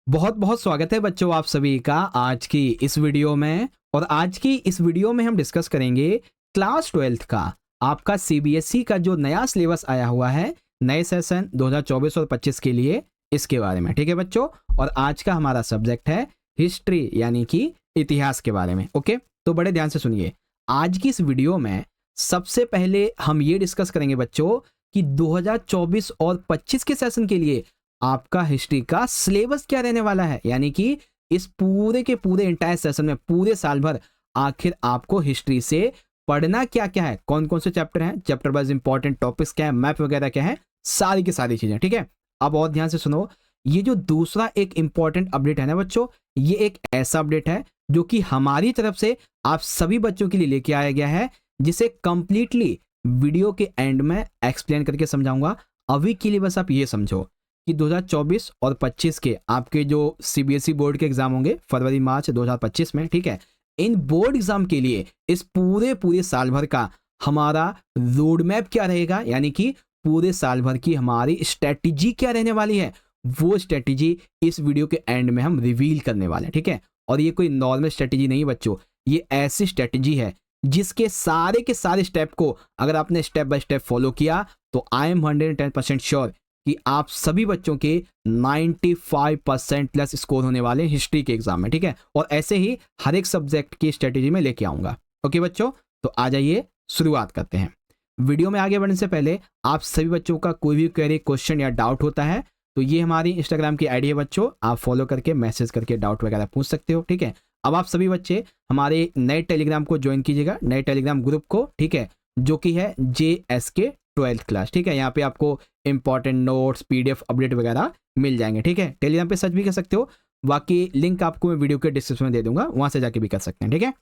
बहुत बहुत स्वागत है बच्चों आप सभी का आज की इस वीडियो में। और आज की इस वीडियो में हम डिस्कस करेंगे क्लास 12th का आपका सीबीएसई का जो नया सिलेबस आया हुआ है नए सेशन 2024 और 25 के लिए, इसके बारे में। ठीक है बच्चों, और आज का हमारा सब्जेक्ट है हिस्ट्री यानी कि इतिहास के बारे में। ओके, तो बड़े ध्यान से सुनिए। आज की इस वीडियो में सबसे पहले हम ये डिस्कस करेंगे बच्चों कि 2024 और 25 के सेशन के लिए आपका हिस्ट्री का सिलेबस क्या रहने वाला है, यानी कि इस पूरे के पूरे इंटायर सेशन में पूरे साल भर आखिर आपको हिस्ट्री से पढ़ना क्या क्या है, कौन कौन से चैप्टर हैं, चैप्टर वाइज इंपॉर्टेंट टॉपिक्स क्या है, मैप वगैरह क्या है, सारी की सारी चीजें। ठीक है, अब और ध्यान से सुनो। ये जो दूसरा एक इंपॉर्टेंट अपडेट है ना बच्चों, ये एक ऐसा अपडेट है जो कि हमारी तरफ से आप सभी बच्चों के लिए लेके आया गया है, जिसे कंप्लीटली वीडियो के एंड में एक्सप्लेन करके समझाऊंगा। अभी के लिए बस आप ये समझो कि 2024 और 25 के आपके जो सीबीएसई बोर्ड के एग्जाम होंगे फरवरी मार्च 2025 में, ठीक है, इन बोर्ड एग्जाम के लिए इस पूरे साल भर का हमारा रोड मैप क्या रहेगा, यानी कि पूरे साल भर की हमारी स्ट्रेटजी क्या रहने वाली है, वो स्ट्रेटजी इस वीडियो के एंड में हम रिवील करने वाले हैं। ठीक है, और ये कोई नॉर्मल स्ट्रेटजी नहीं बच्चों, ये ऐसी स्ट्रेटजी है जिसके सारे के सारे स्टेप को अगर आपने स्टेप बाय स्टेप फॉलो किया तो आई एम 110% श्योर कि आप सभी बच्चों के 95% प्लस स्कोर होने वाले हिस्ट्री के एग्जाम में। ठीक है, और ऐसे ही हर एक सब्जेक्ट की स्ट्रेटेजी में लेके आऊंगा। ओके बच्चों, तो आ जाइए शुरुआत करते हैं। वीडियो में आगे बढ़ने से पहले आप सभी बच्चों का कोई भी क्वेरी, क्वेश्चन या डाउट होता है तो ये हमारी इंस्टाग्राम की आईडी है बच्चों, आप फॉलो करके मैसेज करके डाउट वगैरह पूछ सकते हो। ठीक है, अब आप सभी बच्चे हमारे नए टेलीग्राम को ज्वाइन कीजिएगा, नए टेलीग्राम ग्रुप को, ठीक है, जो कि है JSK 12th क्लास। ठीक है, यहाँ पे आपको इंपॉर्टेंट नोट्स, PDF अपडेट वगैरह मिल जाएंगे। ठीक है, टेलीग्राम पे सर्च भी कर सकते हो, बाकी लिंक आपको मैं वीडियो के डिस्क्रिप्शन में दे दूंगा, वहां से जाके भी कर सकते हैं। ठीक है,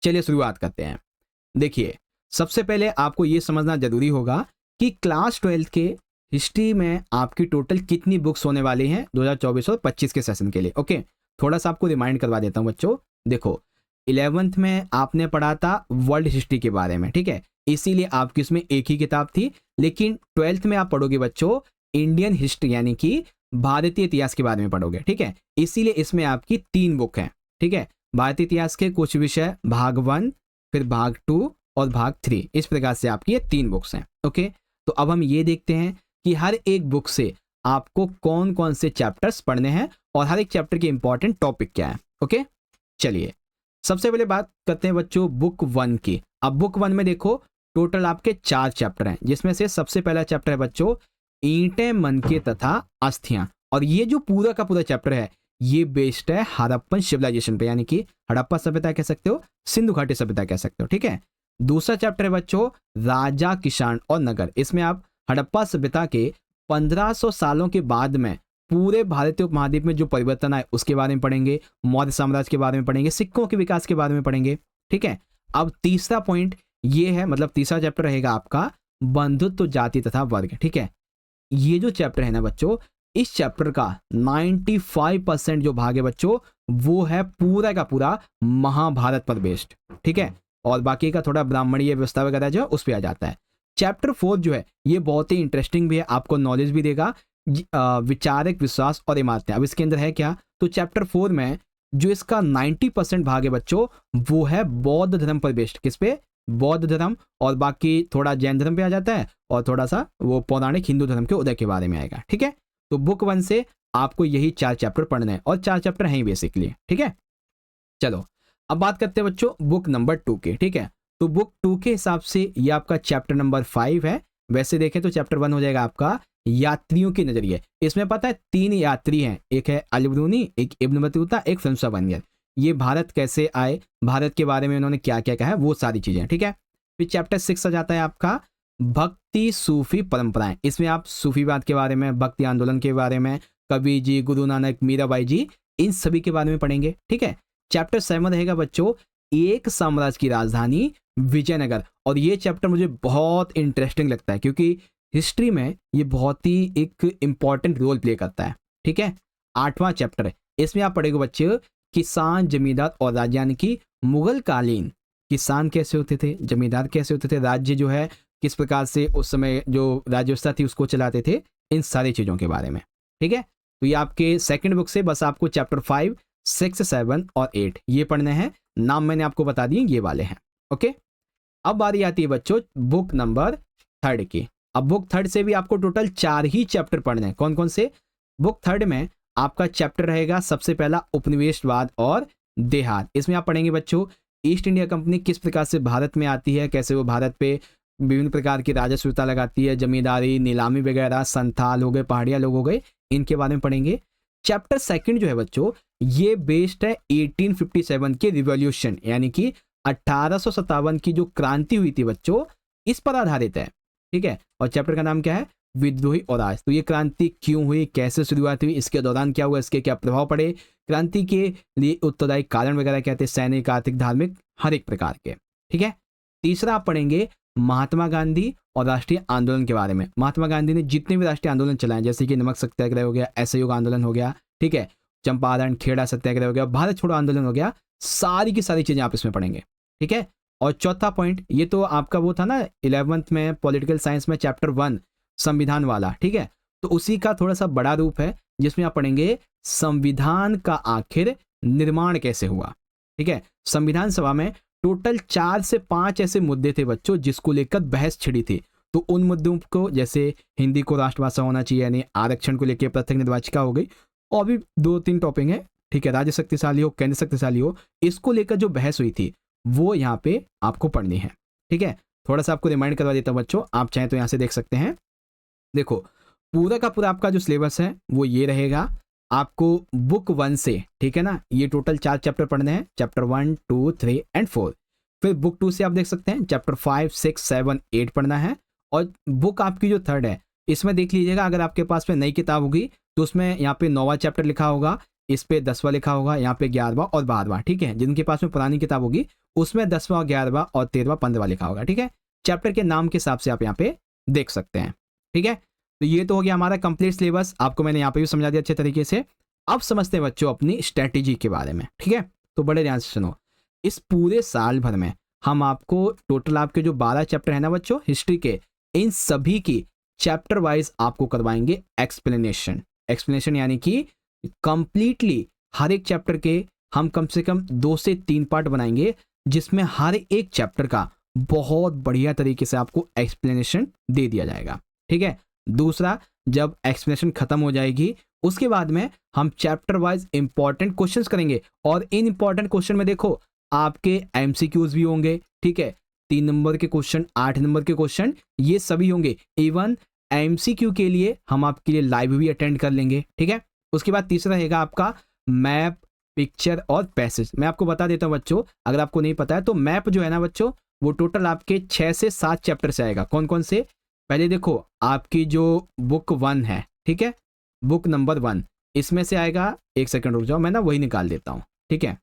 चलिए शुरुआत करते हैं। देखिए, सबसे पहले आपको ये समझना जरूरी होगा कि क्लास 12th के हिस्ट्री में आपकी टोटल कितनी बुक्स होने वाली हैं 2024 और 25 के सेशन के लिए। ओके, थोड़ा सा आपको रिमाइंड करवा देता हूं बच्चों। देखो, 11th में आपने पढ़ा था वर्ल्ड हिस्ट्री के बारे में, ठीक है, इसीलिए आपकी इसमें एक ही किताब थी। लेकिन 12th में आप पढ़ोगे बच्चों इंडियन हिस्ट्री यानी कि भारतीय इतिहास के बारे में पढ़ोगे। ठीक है, इसीलिए इसमें आपकी 3 बुक हैं। ठीक है, भारतीय इतिहास के कुछ विषय भाग 1, फिर भाग 2 और भाग 3, इस प्रकार से आपकी ये 3 बुक्स हैं। ओके, तो अब हम ये देखते हैं कि हर एक बुक से आपको कौन कौन से चैप्टर्स पढ़ने हैं और हर एक चैप्टर के इंपॉर्टेंट टॉपिक क्या है। ओके, चलिए सबसे पहले बात करते हैं बच्चों बुक 1 की। अब बुक 1 में देखो टोटल आपके 4 चैप्टर हैं, जिसमें से सबसे पहला चैप्टर है बच्चों ईंटें, मनके तथा अस्थियां। और ये जो पूरा का पूरा चैप्टर है ये बेस्ड है हड़प्पन सिविलाइजेशन पे, यानी कि हड़प्पा सभ्यता कह सकते हो, सिंधु घाटी सभ्यता कह सकते हो। ठीक है, दूसरा चैप्टर है बच्चों राजा, किसान और नगर। इसमें आप हड़प्पा सभ्यता के 1500 सालों के बाद में पूरे भारतीय उपमहाद्वीप में जो परिवर्तन आए उसके बारे में पढ़ेंगे, मौर्य साम्राज्य के बारे में पढ़ेंगे, सिक्कों के विकास के बारे में पढ़ेंगे। ठीक है, अब तीसरा पॉइंट ये है, मतलब तीसरा चैप्टर रहेगा आपका बंधुत्व, जाति तथा वर्ग। ठीक है, ये जो चैप्टर है ना बच्चों, इस चैप्टर का 95% जो भाग है बच्चों वो है पूरा का पूरा महाभारत पर बेस्ड। ठीक है, और बाकी का थोड़ा ब्राह्मणीय व्यवस्था वगैरह जो है उस पर आ जाता है। चैप्टर 4 जो है ये बहुत ही इंटरेस्टिंग भी है, आपको नॉलेज भी देगा, विचारक, विश्वास और इमारतें। अब इसके अंदर है क्या, तो चैप्टर 4 में जो इसका 90% भाग है बच्चों वो है बौद्ध धर्म पर बेस्ड। किस पे, बौद्ध धर्म, और बाकी थोड़ा जैन धर्म पे आ जाता है और थोड़ा सा वो पौराणिक हिंदू धर्म के उदय के बारे में आएगा। ठीक है, तो बुक 1 से आपको यही 4 चैप्टर पढ़ने हैं और 4 चैप्टर हैं बेसिकली। ठीक है, चलो अब बात करते हैं बच्चों बुक नंबर 2 के। ठीक है, तो बुक 2 के हिसाब से ये आपका चैप्टर नंबर 5 है। वैसे देखें तो चैप्टर 1 हो जाएगा आपका यात्रियों के नजरिए। इसमें पता है 3 यात्री हैं, एक है अल-बरूनी, एक इब्न बतूता, एक फ्रांसवा बर्नियर। ये भारत कैसे आए, भारत के बारे में उन्होंने क्या क्या कहा है, वो सारी चीजें। ठीक है, फिर चैप्टर 6 आ जाता है आपका भक्ति सूफी परंपराएं। इसमें आप सूफीवाद के बारे में, भक्ति आंदोलन के बारे में, कबीर जी, गुरु नानक, मीराबाई जी, इन सभी के बारे में पढ़ेंगे। ठीक है, चैप्टर 7 रहेगा बच्चों एक साम्राज्य की राजधानी विजयनगर। और ये चैप्टर मुझे बहुत इंटरेस्टिंग लगता है क्योंकि हिस्ट्री में ये बहुत ही एक इंपॉर्टेंट रोल प्ले करता है। ठीक है, 8वां चैप्टर है, इसमें आप पढ़ेंगे बच्चे किसान, जमींदार और राज्य, यानी कि मुगल कालीन किसान कैसे होते थे, जमींदार कैसे होते थे, राज्य जो है किस प्रकार से उस समय जो राज्य व्यवस्था थी उसको चलाते थे, इन सारी चीजों के बारे में। ठीक है, तो ये आपके सेकंड बुक से बस आपको चैप्टर 5, 6, 7 और 8 ये पढ़ने हैं। नाम मैंने आपको बता दिए, ये वाले हैं। ओके, अब बारी आती है बच्चों बुक नंबर 3 की। अब बुक 3 से भी आपको टोटल 4 ही चैप्टर पढ़ने हैं। कौन कौन से? बुक 3 में आपका चैप्टर रहेगा सबसे पहला उपनिवेशवाद और देहात। इसमें आप पढ़ेंगे बच्चों ईस्ट इंडिया कंपनी किस प्रकार से भारत में आती है, कैसे वो भारत पे विभिन्न प्रकार की राजस्वता लगाती है, जमींदारी, नीलामी वगैरह, संथाल हो गए, पहाड़िया लोग हो गए, इनके बारे में पढ़ेंगे। चैप्टर 2 जो है बच्चों ये बेस्ड है 1857 के रिवॉल्यूशन, यानी कि 1857 की जो क्रांति हुई थी बच्चों, इस पर आधारित है। ठीक है, और चैप्टर का नाम क्या है? विद्रोही और राज। तो ये क्रांति क्यों हुई, कैसे शुरुआत हुई, इसके दौरान क्या हुआ, इसके क्या प्रभाव पड़े, क्रांति के लिए उत्तरदायी कारण वगैरह क्या थे, सैनिक, आर्थिक, धार्मिक, हर एक प्रकार के। ठीक है, तीसरा आप पढ़ेंगे महात्मा गांधी और राष्ट्रीय आंदोलन के बारे में। महात्मा गांधी ने जितने भी राष्ट्रीय आंदोलन चलाए, जैसे कि नमक सत्याग्रह हो गया, असहयोग आंदोलन हो गया, ठीक है, चंपारण, खेड़ा सत्याग्रह हो गया, भारत छोड़ो आंदोलन हो गया, सारी की सारी चीजें आप इसमें पढ़ेंगे। ठीक है, और चौथा पॉइंट, ये तो आपका वो था ना 11th में पॉलिटिकल साइंस में चैप्टर 1 संविधान वाला। ठीक है, तो उसी का थोड़ा सा बड़ा रूप है जिसमें आप पढ़ेंगे संविधान का आखिर निर्माण कैसे हुआ। ठीक है, संविधान सभा में टोटल 4 से 5 ऐसे मुद्दे थे बच्चों जिसको लेकर बहस छिड़ी थी। तो उन मुद्दों को, जैसे हिंदी को राष्ट्रभाषा होना चाहिए, यानी आरक्षण को लेकर पृथक निर्वाचिका हो गई, और भी 2-3 टॉपिक हैं। ठीक है, राज्य शक्तिशाली हो, केंद्र शक्तिशाली हो, इसको लेकर जो बहस हुई थी वो यहाँ पे आपको पढ़नी है। ठीक है, थोड़ा सा आपको रिमाइंड करवा देता हूँ बच्चों, आप चाहें तो यहाँ से देख सकते हैं। देखो पूरा का पूरा आपका जो सिलेबस है वो ये रहेगा। आपको बुक 1 से, ठीक है ना, ये टोटल 4 चैप्टर पढ़ने हैं, चैप्टर 1, 2, 3 एंड 4। फिर बुक 2 से आप देख सकते हैं चैप्टर 5, 6, 7, 8 पढ़ना है। और बुक आपकी जो 3 है इसमें देख लीजिएगा, अगर आपके पास में नई किताब होगी तो उसमें यहाँ पे 9वां चैप्टर लिखा होगा, इस पे 10वां लिखा होगा, यहाँ पे 11वां और 12वां। ठीक है, जिनके पास में पुरानी किताब होगी उसमें 10वां, 11वां और 13वां, 15वां लिखा होगा। ठीक है, चैप्टर के नाम के हिसाब से आप यहाँ पे देख सकते हैं। ठीक है, तो ये तो हो गया हमारा कंप्लीट सिलेबस, आपको मैंने यहाँ पे भी समझा दिया अच्छे तरीके से। अब समझते हैं बच्चों अपनी स्ट्रेटेजी के बारे में। ठीक है, तो बड़े ध्यान से सुनो। इस पूरे साल भर में हम आपको टोटल आपके जो 12 चैप्टर है ना बच्चों हिस्ट्री के, इन सभी की चैप्टर वाइज आपको करवाएंगे एक्सप्लेनेशन यानी कि कंप्लीटली हर एक चैप्टर के हम कम से कम 2 से 3 पार्ट बनाएंगे, जिसमें हर एक चैप्टर का बहुत बढ़िया तरीके से आपको एक्सप्लेनेशन दे दिया जाएगा। ठीक है, दूसरा, जब एक्सप्लेनेशन खत्म हो जाएगी उसके बाद में हम चैप्टर वाइज इंपॉर्टेंट क्वेश्चंस करेंगे, और इन इंपॉर्टेंट क्वेश्चन में देखो आपके एमसीक्यूज भी होंगे। ठीक है, 3 नंबर के क्वेश्चन, 8 नंबर के क्वेश्चन, ये सभी होंगे। इवन एमसीक्यू के लिए हम आपके लिए लाइव भी अटेंड कर लेंगे। ठीक है, उसके बाद तीसरा रहेगा आपका मैप, पिक्चर और पैसेज। मैं आपको बता देता हूँ बच्चों, अगर आपको नहीं पता है तो मैप जो है ना बच्चों वो टोटल आपके 6 से 7 चैप्टर से आएगा। कौन कौन से? पहले देखो आपकी जो बुक 1 है, ठीक है, बुक नंबर 1, इसमें से आएगा, एक सेकंड रुक जाओ, मैं ना वही निकाल देता हूँ। ठीक है,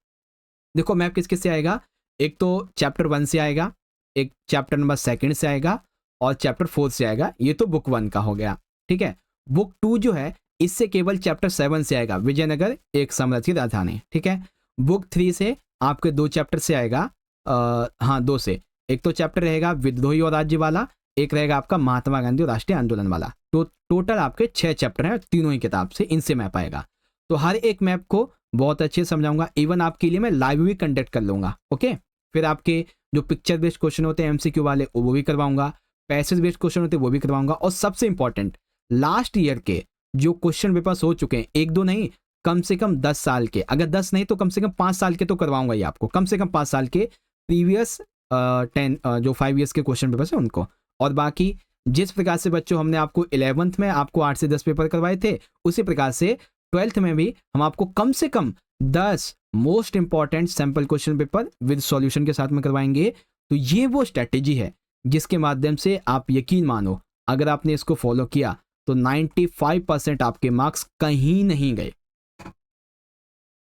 देखो मैप किस किस से आएगा, एक तो चैप्टर 1 से आएगा, एक चैप्टर नंबर 2 से आएगा, और चैप्टर 4 से आएगा। ये तो बुक 1 का हो गया। ठीक है, बुक 2 जो है इससे केवल चैप्टर 7 से आएगा, विजयनगर एक साम्राज्य की राजधानी। ठीक है, बुक 3 से आपके 2 चैप्टर से आएगा, हाँ 2 से, एक तो चैप्टर रहेगा विद्रोही और राज्य वाला, एक रहेगा आपका महात्मा गांधी और राष्ट्रीय आंदोलन वाला। तो टोटल आपके 6 चैप्टर हैं, तीनों ही किताब से, इनसे मैप आएगा। तो हर एक मैप को बहुत अच्छे से समझाऊंगा, इवन आपके लिए मैं लाइव भी कंडक्ट कर लूंगा। ओके, फिर आपके जो पिक्चर बेस्ड क्वेश्चन होते हैं एमसीक्यू वाले वो भी करवाऊंगा, पैसेज बेस्ड क्वेश्चन होते हैं वो भी करवाऊंगा, और सबसे इंपॉर्टेंट लास्ट ईयर के जो क्वेश्चन पेपर्स हो चुके हैं, 1-2 नहीं, कम से कम 10 साल के, अगर 10 नहीं तो कम से कम 5 साल के तो करवाऊंगा ही आपको, कम से कम 5 साल के प्रीवियस 10 जो 5 ईयर्स के क्वेश्चन पेपर्स हैं उनको। और बाकी जिस प्रकार से बच्चों हमने आपको 11th में आपको 8 से 10 पेपर करवाए थे, उसी प्रकार से 12th में भी हम आपको कम से कम 10 most important sample question paper with solution के साथ में करवाएंगे। तो ये वो स्ट्रेटेजी है जिसके माध्यम से आप यकीन मानो, अगर आपने इसको फॉलो किया तो 95% आपके मार्क्स कहीं नहीं गए।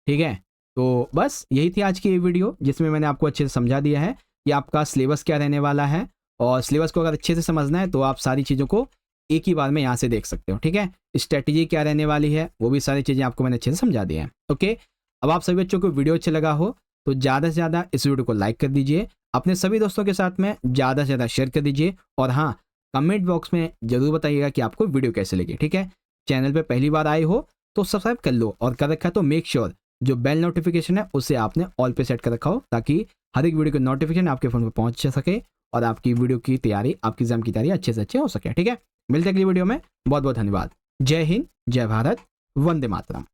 ठीक है, तो बस यही थी आज की ये वीडियो, जिसमें मैंने आपको अच्छे से समझा दिया है कि आपका सिलेबस क्या रहने वाला है, और सिलेबस को अगर अच्छे से समझना है तो आप सारी चीज़ों को एक ही बार में यहाँ से देख सकते हो। ठीक है, स्ट्रेटेजी क्या रहने वाली है वो भी सारी चीज़ें आपको मैंने अच्छे से समझा दी हैं। ओके, अब आप सभी बच्चों को वीडियो अच्छा लगा हो तो ज़्यादा से ज़्यादा इस वीडियो को लाइक कर दीजिए, अपने सभी दोस्तों के साथ में ज़्यादा से ज़्यादा शेयर कर दीजिए, और हाँ कमेंट बॉक्स में जरूर बताइएगा कि आपको वीडियो कैसे लगी। ठीक है, चैनल पे पहली बार आए हो तो सब्सक्राइब कर लो, और कर रखा है तो मेक श्योर जो बेल नोटिफिकेशन है उसे आपने ऑल पे सेट कर रखा हो, ताकि हर एक वीडियो का नोटिफिकेशन आपके फोन पर पहुंच सके और आपकी वीडियो की तैयारी, आपकी एग्जाम की तैयारी अच्छे से अच्छे हो सके। ठीक है, मिलते हैं अगली वीडियो में। बहुत बहुत धन्यवाद। जय हिंद, जय भारत, वंदे मातरम।